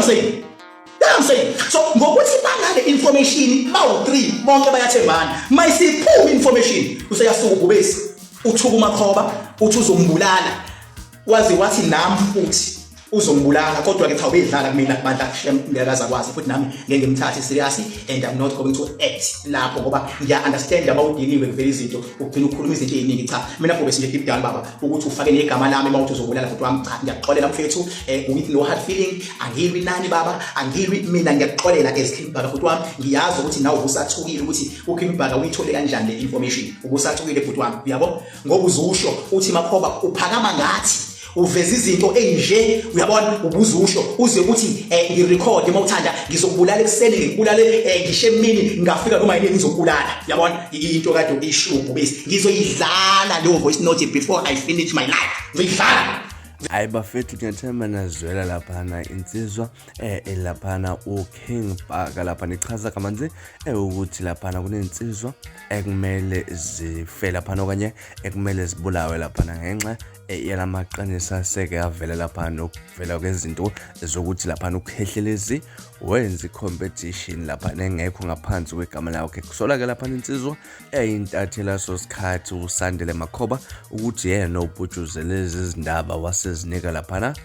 I'm saying? That's what I'm saying. So ngokuthi bangale information bawu3 bonke bayathembana. Mayisiphuma information useyasuka ubesi uthuka uMakhoba uthi uzombulala. Wazi wathi nami futhi uzombulala kodwa ke cha ubedlala kumina bandla ngiyakaza kwazi futhi nami ngeke ngimthathe serious and I'm not going to act lapho ngoba ngiya understand abawudiliwe kuvela izinto ugcina ukukhuluma izinto eziningi cha mina Makhoba sinje deep down baba ukuthi ufake negama lami mawuthi uzobulala futhi wami cha ngiyaxolela mfethu with no hard feeling angilwi nani baba angilwi mina ngiyaxolela as King Bhaka futhi wami ngiyazi ukuthi nawe ubusathukile ukuthi uKing Bhaka uyithole kanjani le information ubusathukile futhi wami uyabo ngoba uzusho uthi Makhoba uphakama ngathi uveza izinto enje uyabona ubuzusho uze ukuthi ngirecord mawuthanda ngizokubulala ekseni ngikubulale ngishe emini ngafika noma yini ngizokubulala yabona into kade ishubu bese ngizoyidlala leyo voice note before I finish my life ngiyidlala. Hayi bafethu ngiyathemba nazwela laphana insizwa laphana uKing Bhaka lapha nichaza kamanzi ukuthi laphana kunensizwa ekumele zife laphana okanye ekumele zibulawe laphana ngenxa yalamaqinisa seke avela laphana ukuvela kwezinto zokuthi laphana ukhehlelezi wenza competition laphana engekho ngaphansi kwegama lakhe kusola ke laphana insizwa eyintathela sosikhathi uSandile Makhoba ukuthi yena ubhutshuzele izindaba wasezinika laphana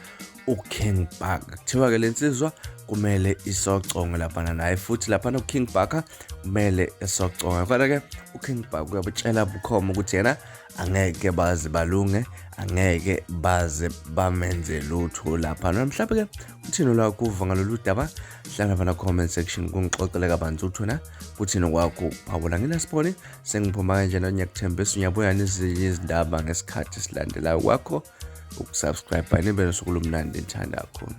uKing Bhaka kuthiwa ke lensizwa kumele isoconge laphana naye futhi laphana uKing Bhaka kumele esoconge kodwa ke uKing Bhaka uyabutshela bukhoma ukuthi yena angeke baze balunge angeke baze bamenze lutho laphana mhlawumbe ke uthini lakho uva ngalolu daba hlala lapha comment section kungixoxele kabanzi uthona uthini kwakho phawula nginasiponi sengiphuma kanjena ngiyakuthembisa uyabuya nezinye izindaba ngesikhathi silandelayo kwakho ukusubscribe nibe nosuku lomnandi ngithanda kakhulu.